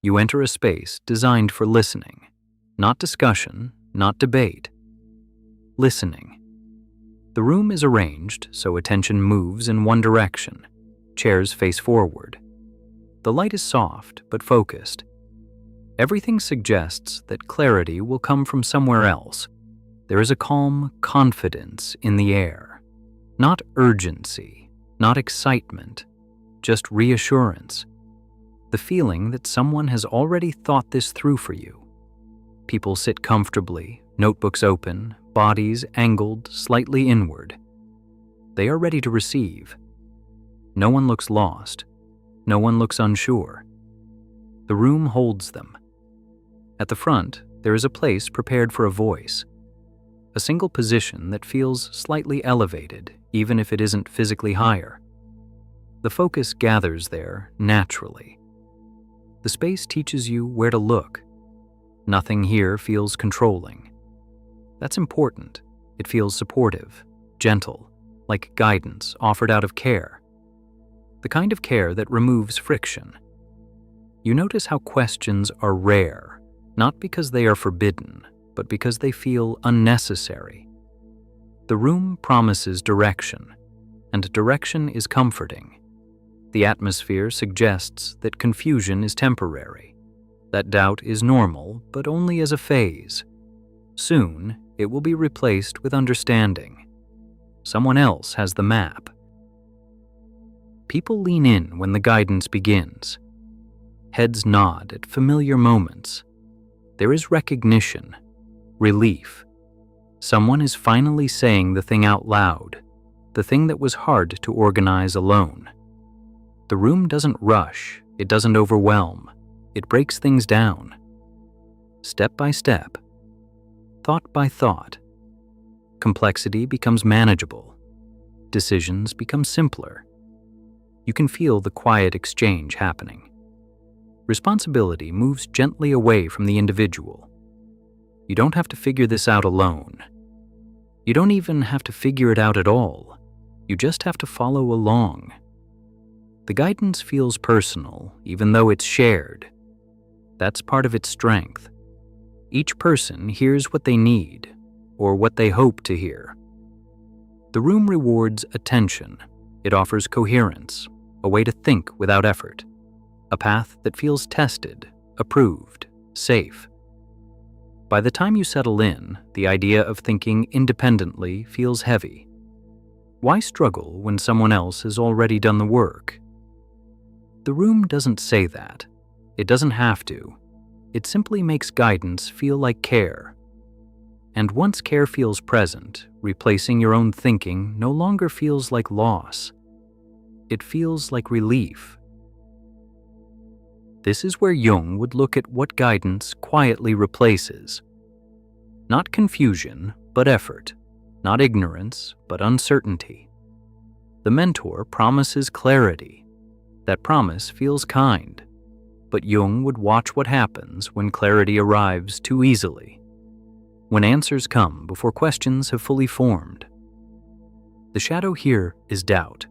You enter a space designed for listening, not discussion, not debate. Listening. The room is arranged so attention moves in one direction. Chairs face forward. The light is soft but focused. Everything suggests that clarity will come from somewhere else. There is a calm confidence in the air. Not urgency, not excitement, just reassurance. The feeling that someone has already thought this through for you. People sit comfortably, notebooks open, bodies angled slightly inward. They are ready to receive. No one looks lost. No one looks unsure. The room holds them. At the front, there is a place prepared for a voice. A single position that feels slightly elevated, even if it isn't physically higher. The focus gathers there naturally. The space teaches you where to look. Nothing here feels controlling. That's important. It feels supportive, gentle, like guidance offered out of care. The kind of care that removes friction. You notice how questions are rare, not because they are forbidden, but because they feel unnecessary. The room promises direction, and direction is comforting. The atmosphere suggests that confusion is temporary, that doubt is normal, but only as a phase. Soon, it will be replaced with understanding. Someone else has the map. People lean in when the guidance begins. Heads nod at familiar moments. There is recognition, relief. Someone is finally saying the thing out loud, the thing that was hard to organize alone. The room doesn't rush, it doesn't overwhelm, it breaks things down. Step by step, thought by thought. Complexity becomes manageable. Decisions become simpler. You can feel the quiet exchange happening. Responsibility moves gently away from the individual. You don't have to figure this out alone. You don't even have to figure it out at all. You just have to follow along. The guidance feels personal, even though it's shared. That's part of its strength. Each person hears what they need, or what they hope to hear. The room rewards attention. It offers coherence, a way to think without effort, a path that feels tested, approved, safe. By the time you settle in, the idea of thinking independently feels heavy. Why struggle when someone else has already done the work? The room doesn't say that. It doesn't have to. It simply makes guidance feel like care. And once care feels present, replacing your own thinking no longer feels like loss. It feels like relief. This is where Jung would look at what guidance quietly replaces. Not confusion, but effort. Not ignorance, but uncertainty. The mentor promises clarity. That promise feels kind. But Jung would watch what happens when clarity arrives too easily. When answers come before questions have fully formed. The shadow here is doubt.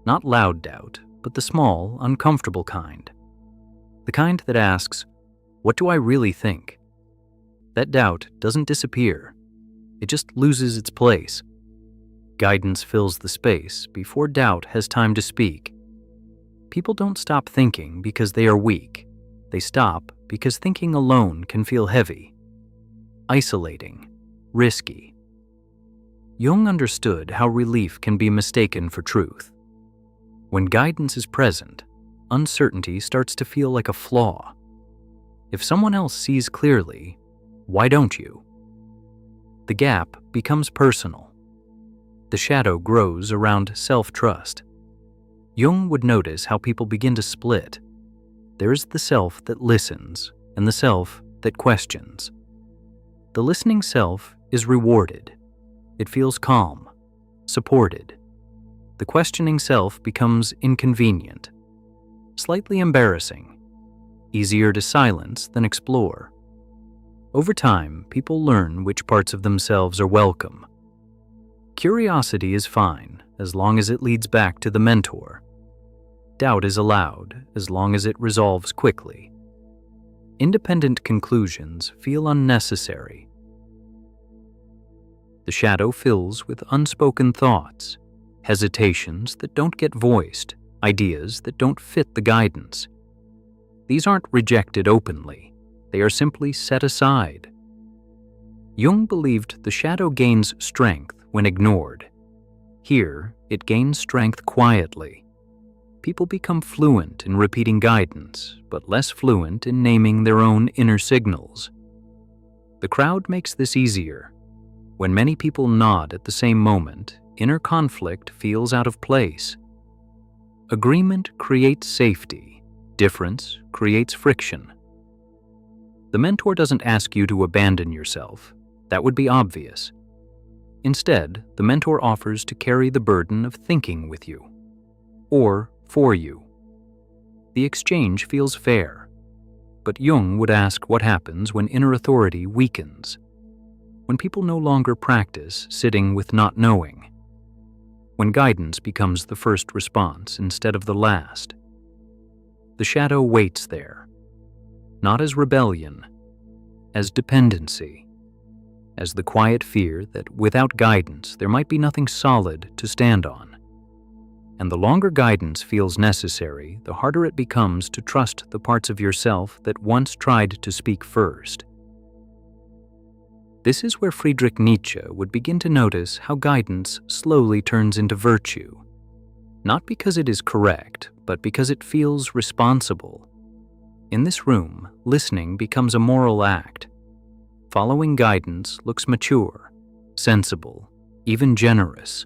Not loud doubt, but the small, uncomfortable kind. The kind that asks, what do I really think? That doubt doesn't disappear. It just loses its place. Guidance fills the space before doubt has time to speak. People don't stop thinking because they are weak. They stop because thinking alone can feel heavy, isolating, risky. Jung understood how relief can be mistaken for truth. When guidance is present, uncertainty starts to feel like a flaw. If someone else sees clearly, why don't you? The gap becomes personal. The shadow grows around self-trust. Jung would notice how people begin to split. There's the self that listens and the self that questions. The listening self is rewarded. It feels calm, supported. The questioning self becomes inconvenient, slightly embarrassing, easier to silence than explore. Over time, people learn which parts of themselves are welcome. Curiosity is fine as long as it leads back to the mentor. Doubt is allowed as long as it resolves quickly. Independent conclusions feel unnecessary. The shadow fills with unspoken thoughts, hesitations that don't get voiced, ideas that don't fit the guidance. These aren't rejected openly, they are simply set aside. Jung believed the shadow gains strength when ignored. Here, it gains strength quietly. People become fluent in repeating guidance, but less fluent in naming their own inner signals. The crowd makes this easier. When many people nod at the same moment, inner conflict feels out of place. Agreement creates safety. Difference creates friction. The mentor doesn't ask you to abandon yourself. That would be obvious. Instead, the mentor offers to carry the burden of thinking with you, or for you. The exchange feels fair, but Jung would ask what happens when inner authority weakens, when people no longer practice sitting with not knowing, when guidance becomes the first response instead of the last. The shadow waits there, not as rebellion, as dependency, as the quiet fear that without guidance there might be nothing solid to stand on. And the longer guidance feels necessary, the harder it becomes to trust the parts of yourself that once tried to speak first. This is where Friedrich Nietzsche would begin to notice how guidance slowly turns into virtue, not because it is correct, but because it feels responsible. In this room, listening becomes a moral act. Following guidance looks mature, sensible, even generous.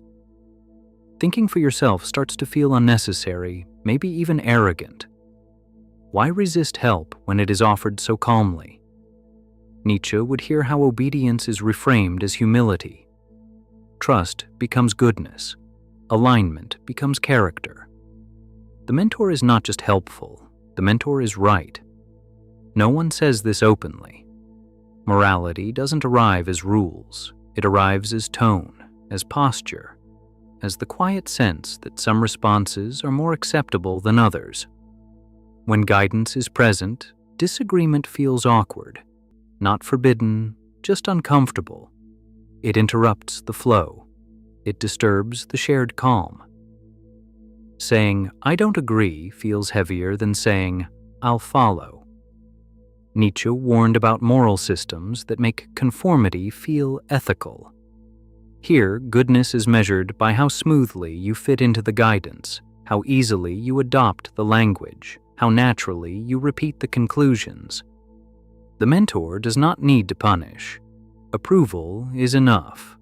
Thinking for yourself starts to feel unnecessary, maybe even arrogant. Why resist help when it is offered so calmly? Nietzsche would hear how obedience is reframed as humility. Trust becomes goodness. Alignment becomes character. The mentor is not just helpful, the mentor is right. No one says this openly. Morality doesn't arrive as rules. It arrives as tone, as posture, as the quiet sense that some responses are more acceptable than others. When guidance is present, disagreement feels awkward, not forbidden, just uncomfortable. It interrupts the flow. It disturbs the shared calm. Saying, "I don't agree," feels heavier than saying, "I'll follow." Nietzsche warned about moral systems that make conformity feel ethical. Here, goodness is measured by how smoothly you fit into the guidance, how easily you adopt the language, how naturally you repeat the conclusions. The mentor does not need to punish. Approval is enough.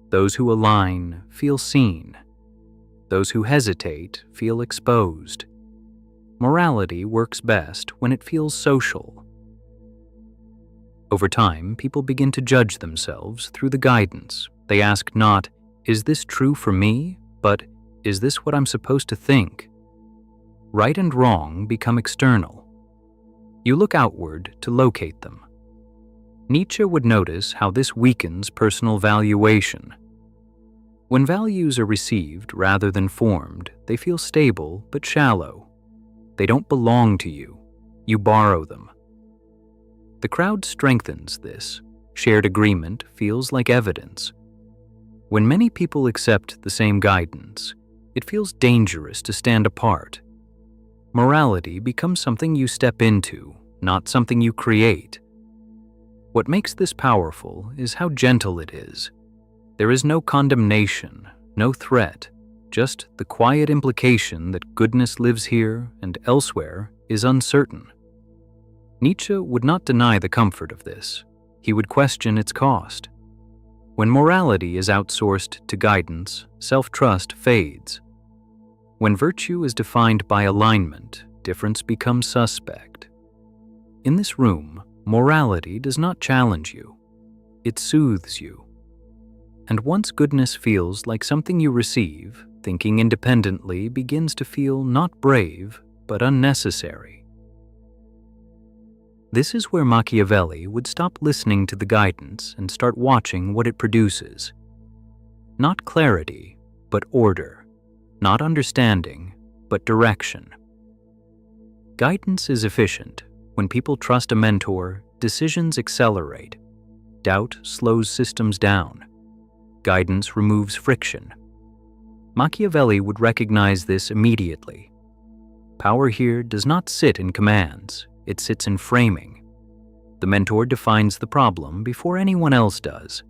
Those who align feel seen. Those who hesitate feel exposed. Morality works best when it feels social. Over time, people begin to judge themselves through the guidance. They ask not, "Is this true for me?" but, "Is this what I'm supposed to think?" Right and wrong become external. You look outward to locate them. Nietzsche would notice how this weakens personal valuation. When values are received rather than formed, they feel stable but shallow. They don't belong to you. You borrow them. The crowd strengthens this. Shared agreement feels like evidence. When many people accept the same guidance, it feels dangerous to stand apart. Morality becomes something you step into, not something you create. What makes this powerful is how gentle it is. There is no condemnation, no threat, just the quiet implication that goodness lives here and elsewhere is uncertain. Nietzsche would not deny the comfort of this. He would question its cost. When morality is outsourced to guidance, self-trust fades. When virtue is defined by alignment, difference becomes suspect. In this room, morality does not challenge you. It soothes you. And once goodness feels like something you receive, thinking independently begins to feel not brave, but unnecessary. This is where Machiavelli would stop listening to the guidance and start watching what it produces. Not clarity, but order. Not understanding, but direction. Guidance is efficient When people trust a mentor, decisions accelerate. Doubt slows systems down. Guidance removes friction. Machiavelli would recognize this immediately. Power here does not sit in commands, it sits in framing. The mentor defines the problem before anyone else does.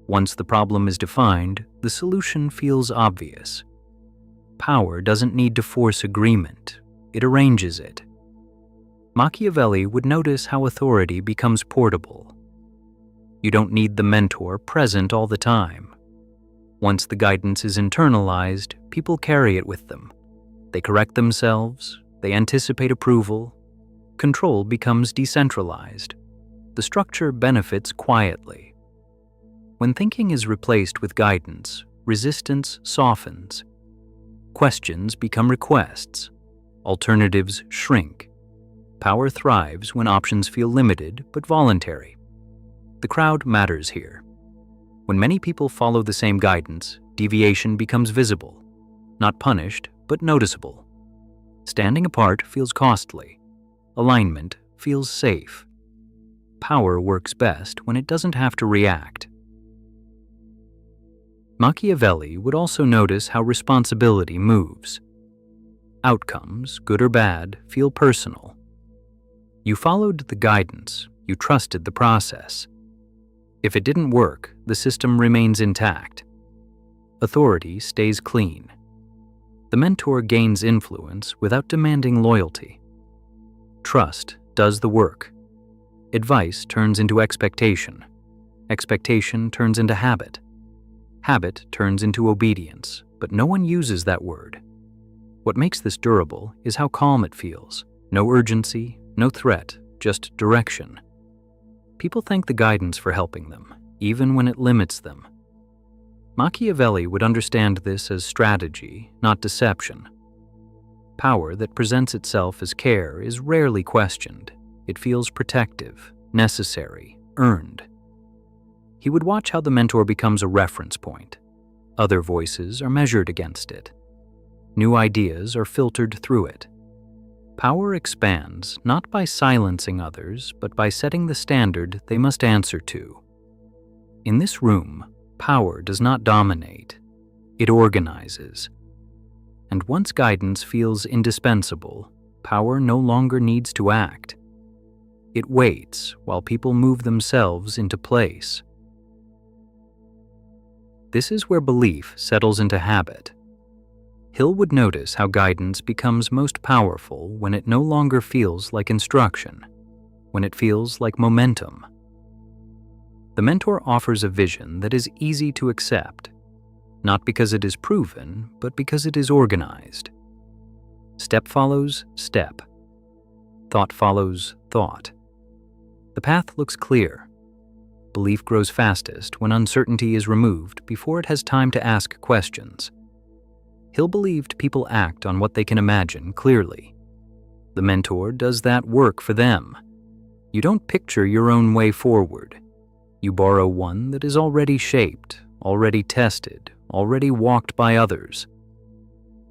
Once the problem is defined, the solution feels obvious. Power doesn't need to force agreement, it arranges it. Machiavelli would notice how authority becomes portable. You don't need the mentor present all the time. Once the guidance is internalized, people carry it with them. They correct themselves, they anticipate approval. Control becomes decentralized. The structure benefits quietly. When thinking is replaced with guidance, resistance softens. Questions become requests. Alternatives shrink. Power thrives when options feel limited but voluntary. The crowd matters here. When many people follow the same guidance, deviation becomes visible, not punished, but noticeable. Standing apart feels costly. Alignment feels safe. Power works best when it doesn't have to react. Machiavelli would also notice how responsibility moves. Outcomes, good or bad, feel personal. You followed the guidance, you trusted the process. If it didn't work, the system remains intact. Authority stays clean. The mentor gains influence without demanding loyalty. Trust does the work. Advice turns into expectation. Expectation turns into habit. Habit turns into obedience, but no one uses that word. What makes this durable is how calm it feels. No urgency, no threat, just direction. People thank the guidance for helping them, even when it limits them. Machiavelli would understand this as strategy, not deception. Power that presents itself as care is rarely questioned. It feels protective, necessary, earned. He would watch how the mentor becomes a reference point. Other voices are measured against it. New ideas are filtered through it. Power expands not by silencing others, but by setting the standard they must answer to. In this room, power does not dominate. It organizes. And once guidance feels indispensable, power no longer needs to act. It waits while people move themselves into place. This is where belief settles into habit. Hill would notice how guidance becomes most powerful when it no longer feels like instruction, when it feels like momentum. The mentor offers a vision that is easy to accept, not because it is proven, but because it is organized. Step follows step. Thought follows thought. The path looks clear. Belief grows fastest when uncertainty is removed before it has time to ask questions. Hill believed people act on what they can imagine clearly. The mentor does that work for them. You don't picture your own way forward. You borrow one that is already shaped, already tested, already walked by others.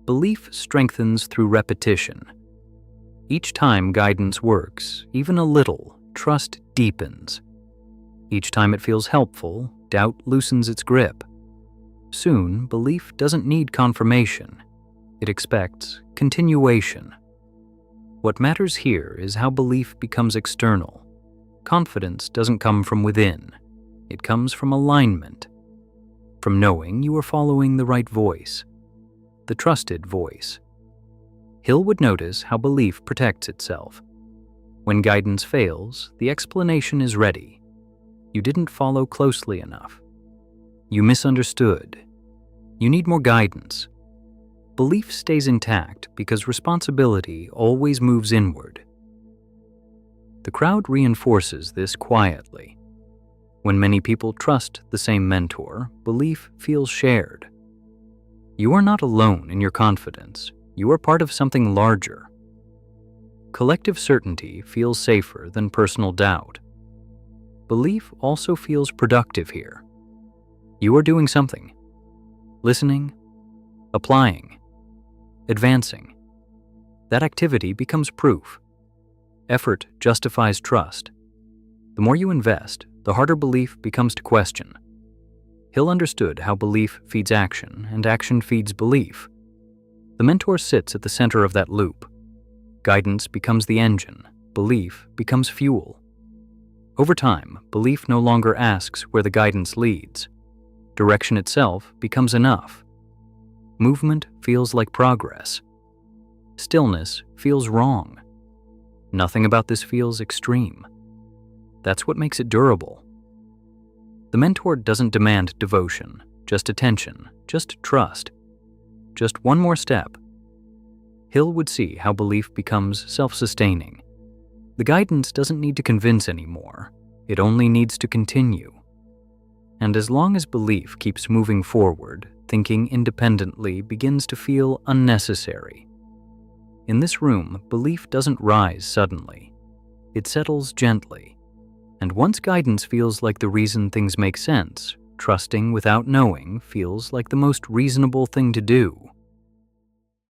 Belief strengthens through repetition. Each time guidance works, even a little, trust deepens. Each time it feels helpful, doubt loosens its grip. Soon, belief doesn't need confirmation. It expects continuation. What matters here is how belief becomes external. Confidence doesn't come from within. It comes from alignment. From knowing you are following the right voice. The trusted voice. Hill would notice how belief protects itself. When guidance fails, the explanation is ready. You didn't follow closely enough. You misunderstood. You need more guidance. Belief stays intact because responsibility always moves inward. The crowd reinforces this quietly. When many people trust the same mentor, belief feels shared. You are not alone in your confidence. You are part of something larger. Collective certainty feels safer than personal doubt. Belief also feels productive here. You are doing something. Listening, applying, advancing. That activity becomes proof. effort justifies trust. The more you invest, the harder belief becomes to question. Hill understood how belief feeds action, and action feeds belief. The mentor sits at the center of that loop. Guidance becomes the engine, belief becomes fuel. Over time, belief no longer asks where the guidance leads. Direction itself becomes enough. Movement feels like progress. Stillness feels wrong. Nothing about this feels extreme. That's what makes it durable. The mentor doesn't demand devotion, just attention, just trust. Just one more step. Hill would see how belief becomes self-sustaining. The guidance doesn't need to convince anymore. It only needs to continue. And as long as belief keeps moving forward, thinking independently begins to feel unnecessary. In this room, belief doesn't rise suddenly. It settles gently. And once guidance feels like the reason things make sense, trusting without knowing feels like the most reasonable thing to do.